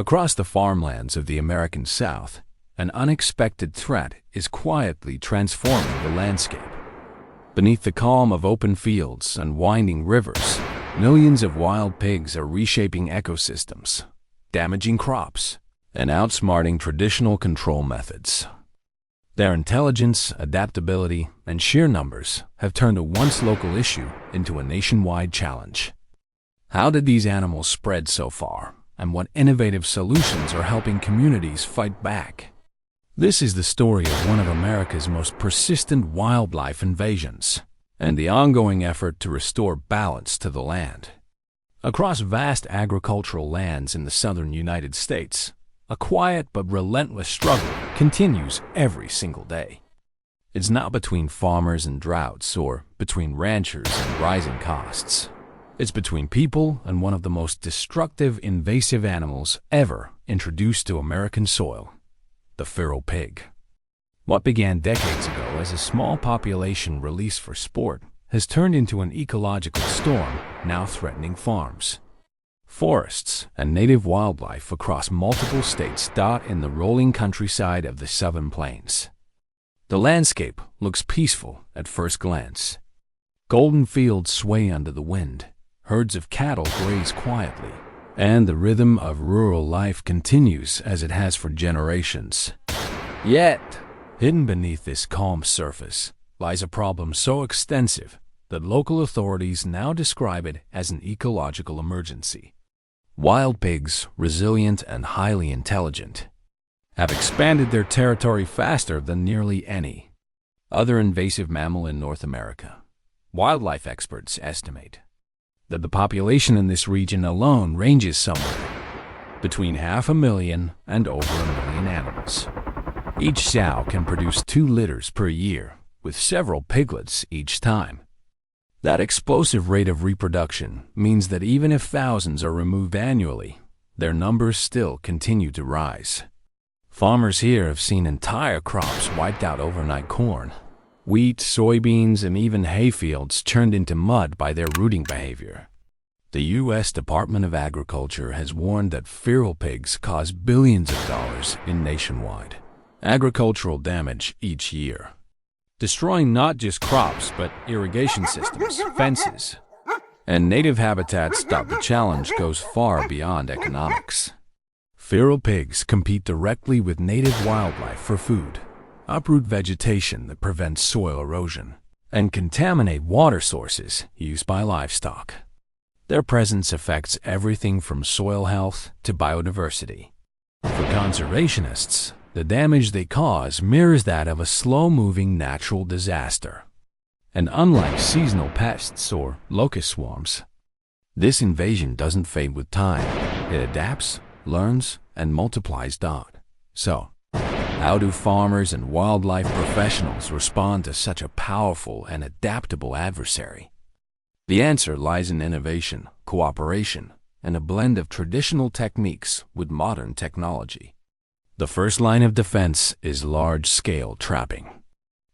Across the farmlands of the American South, an unexpected threat is quietly transforming the landscape. Beneath the calm of open fields and winding rivers, millions of wild pigs are reshaping ecosystems, damaging crops, and outsmarting traditional control methods. Their intelligence, adaptability, and sheer numbers have turned a once local issue into a nationwide challenge. How did these animals spread so far, and what innovative solutions are helping communities fight back? This is the story of one of America's most persistent wildlife invasions, and the ongoing effort to restore balance to the land. Across vast agricultural lands in the southern United States, a quiet but relentless struggle continues every single day. It's not between farmers and droughts or between ranchers and rising costs. It's between people and one of the most destructive invasive animals ever introduced to American soil, the feral pig. What began decades ago as a small population released for sport has turned into an ecological storm now threatening farms, forests, and native wildlife across multiple states dot in the rolling countryside of the Southern Plains. The landscape looks peaceful at first glance. Golden fields sway under the wind, herds of cattle graze quietly, and the rhythm of rural life continues as it has for generations. Yet, hidden beneath this calm surface lies a problem so extensive that local authorities now describe it as an ecological emergency. Wild pigs, resilient and highly intelligent, have expanded their territory faster than nearly any other invasive mammal in North America. Wildlife experts estimate that the population in this region alone ranges somewhere between 500,000 and over 1,000,000 animals. Each sow can produce 2 litters per year, with several piglets each time. That explosive rate of reproduction means that even if thousands are removed annually, their numbers still continue to rise. Farmers here have seen entire crops wiped out overnight: corn, wheat, soybeans, and even hayfields turned into mud by their rooting behavior. The U.S. Department of Agriculture has warned that feral pigs cause billions of dollars in nationwide agricultural damage each year, destroying not just crops but irrigation systems, fences, and native habitats. The challenge goes far beyond economics. Feral pigs compete directly with native wildlife for food, uproot vegetation that prevents soil erosion, and contaminate water sources used by livestock. Their presence affects everything from soil health to biodiversity. For conservationists, the damage they cause mirrors that of a slow-moving natural disaster. And unlike seasonal pests or locust swarms, this invasion doesn't fade with time. It adapts, learns, and multiplies. So, how do farmers and wildlife professionals respond to such a powerful and adaptable adversary? The answer lies in innovation, cooperation, and a blend of traditional techniques with modern technology. The first line of defense is large-scale trapping.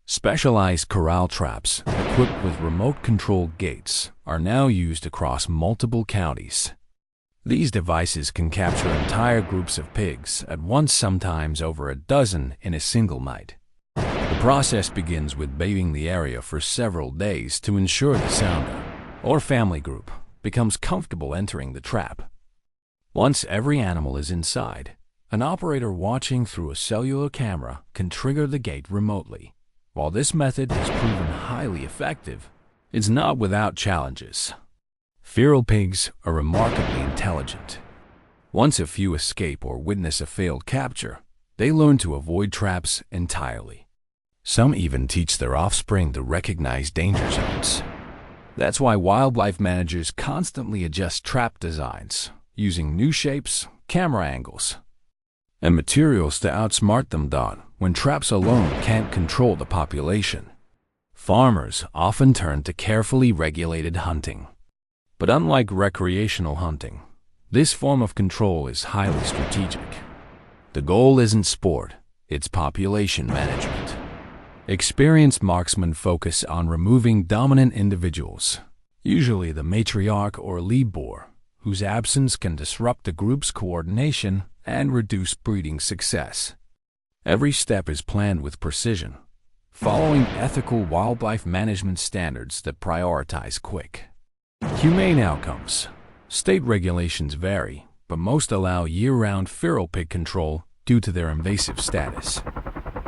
Specialized corral traps, equipped with remote-control gates, are now used across multiple counties. These devices can capture entire groups of pigs at once, sometimes over a dozen in a single night. The process begins with baiting the area for several days to ensure the sounder, or family group, becomes comfortable entering the trap. Once every animal is inside, an operator watching through a cellular camera can trigger the gate remotely. While this method has proven highly effective, it's not without challenges. Feral pigs are remarkably intelligent. Once a few escape or witness a failed capture, they learn to avoid traps entirely. Some even teach their offspring to recognize danger zones. That's why wildlife managers constantly adjust trap designs, using new shapes, camera angles, and materials to outsmart them. When traps alone can't control the population, farmers often turn to carefully regulated hunting. But unlike recreational hunting, this form of control is highly strategic. The goal isn't sport, it's population management. Experienced marksmen focus on removing dominant individuals, usually the matriarch or lead boar, whose absence can disrupt the group's coordination and reduce breeding success. Every step is planned with precision, following ethical wildlife management standards that prioritize quick, humane outcomes. State regulations vary, but most allow year-round feral pig control due to their invasive status.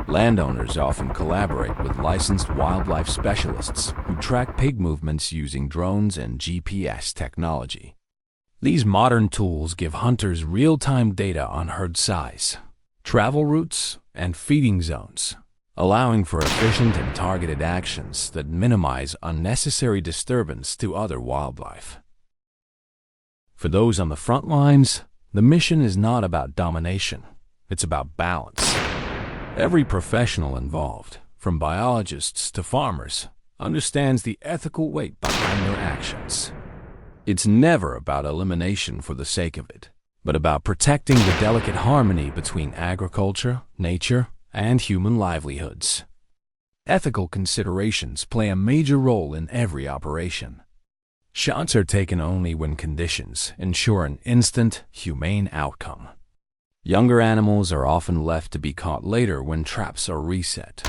Landowners often collaborate with licensed wildlife specialists who track pig movements using drones and GPS technology. These modern tools give hunters real-time data on herd size, travel routes, and feeding zones, allowing for efficient and targeted actions that minimize unnecessary disturbance to other wildlife. For those on the front lines, the mission is not about domination, it's about balance. Every professional involved, from biologists to farmers, understands the ethical weight behind their actions. It's never about elimination for the sake of it, but about protecting the delicate harmony between agriculture, nature, and human livelihoods. Ethical considerations play a major role in every operation. Shots are taken only when conditions ensure an instant, humane outcome. Younger animals are often left to be caught later when traps are reset.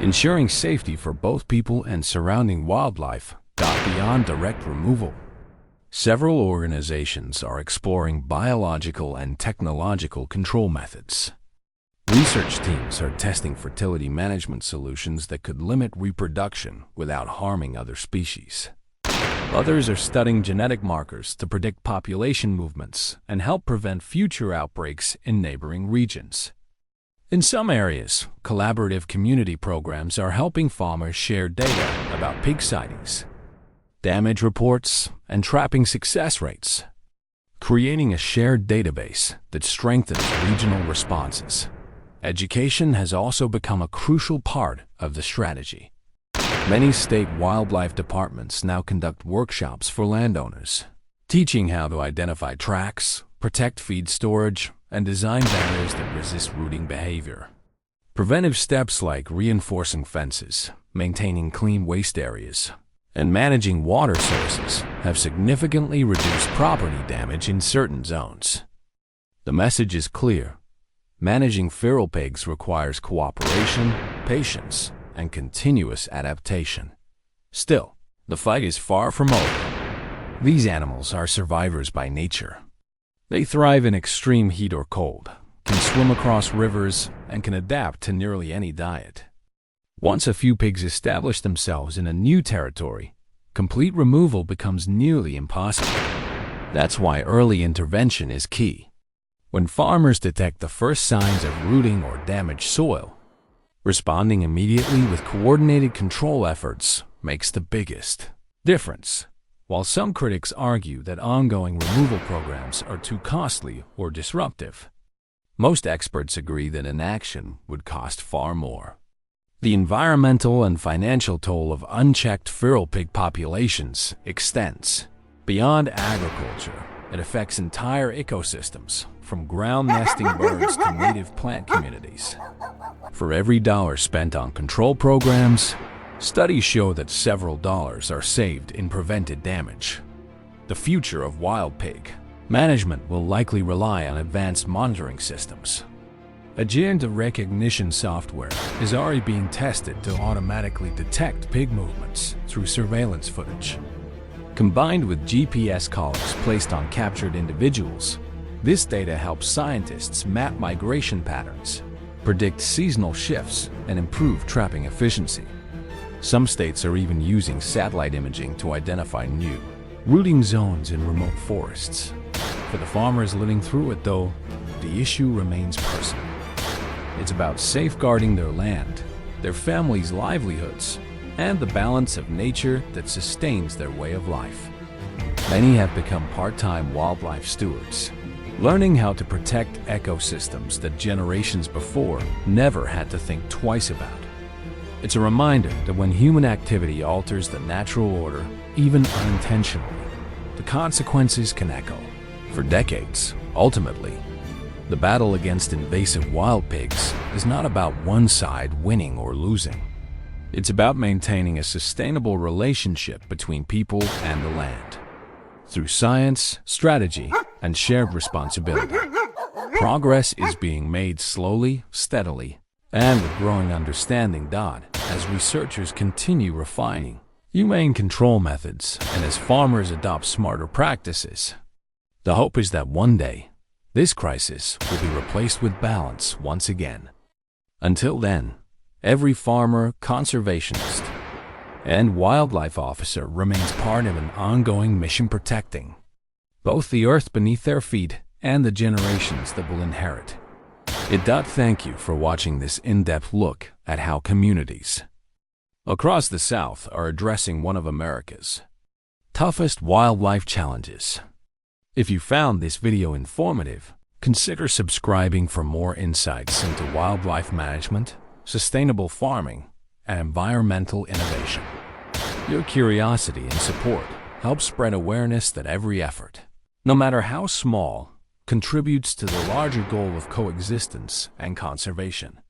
Ensuring safety for both people and surrounding wildlife got beyond direct removal. Several organizations are exploring biological and technological control methods. Research teams are testing fertility management solutions that could limit reproduction without harming other species. Others are studying genetic markers to predict population movements and help prevent future outbreaks in neighboring regions. In some areas, collaborative community programs are helping farmers share data about pig sightings, damage reports, and trapping success rates, creating a shared database that strengthens regional responses. Education has also become a crucial part of the strategy. Many state wildlife departments now conduct workshops for landowners, teaching how to identify tracks, protect feed storage, and design barriers that resist rooting behavior. Preventive steps like reinforcing fences, maintaining clean waste areas, and managing water sources have significantly reduced property damage in certain zones. The message is clear. Managing feral pigs requires cooperation, patience, and continuous adaptation. Still, the fight is far from over. These animals are survivors by nature. They thrive in extreme heat or cold, can swim across rivers, and can adapt to nearly any diet. Once a few pigs establish themselves in a new territory, complete removal becomes nearly impossible. That's why early intervention is key. When farmers detect the first signs of rooting or damaged soil, responding immediately with coordinated control efforts makes the biggest difference. While some critics argue that ongoing removal programs are too costly or disruptive, most experts agree that inaction would cost far more. The environmental and financial toll of unchecked feral pig populations extends beyond agriculture. It affects entire ecosystems, from ground-nesting birds to native plant communities. For every dollar spent on control programs, studies show that several dollars are saved in prevented damage. The future of wild pig management will likely rely on advanced monitoring systems. Agent recognition software is already being tested to automatically detect pig movements through surveillance footage. Combined with GPS collars placed on captured individuals, this data helps scientists map migration patterns, predict seasonal shifts, and improve trapping efficiency. Some states are even using satellite imaging to identify new rooting zones in remote forests. For the farmers living through it, though, the issue remains personal. It's about safeguarding their land, their families' livelihoods, and the balance of nature that sustains their way of life. Many have become part-time wildlife stewards, learning how to protect ecosystems that generations before never had to think twice about. It's a reminder that when human activity alters the natural order, even unintentionally, the consequences can echo for decades. Ultimately, the battle against invasive wild pigs is not about one side winning or losing. It's about maintaining a sustainable relationship between people and the land, through science, strategy, and shared responsibility. Progress is being made slowly, steadily, and with growing understanding. As researchers continue refining humane control methods and as farmers adopt smarter practices, the hope is that one day, this crisis will be replaced with balance once again. Until then, every farmer, conservationist, and wildlife officer remains part of an ongoing mission protecting both the earth beneath their feet and the generations that will inherit it. Thank you for watching this in-depth look at how communities across the South are addressing one of America's toughest wildlife challenges. If you found this video informative, consider subscribing for more insights into wildlife management, sustainable farming, and environmental innovation. Your curiosity and support help spread awareness that every effort, no matter how small, contributes to the larger goal of coexistence and conservation.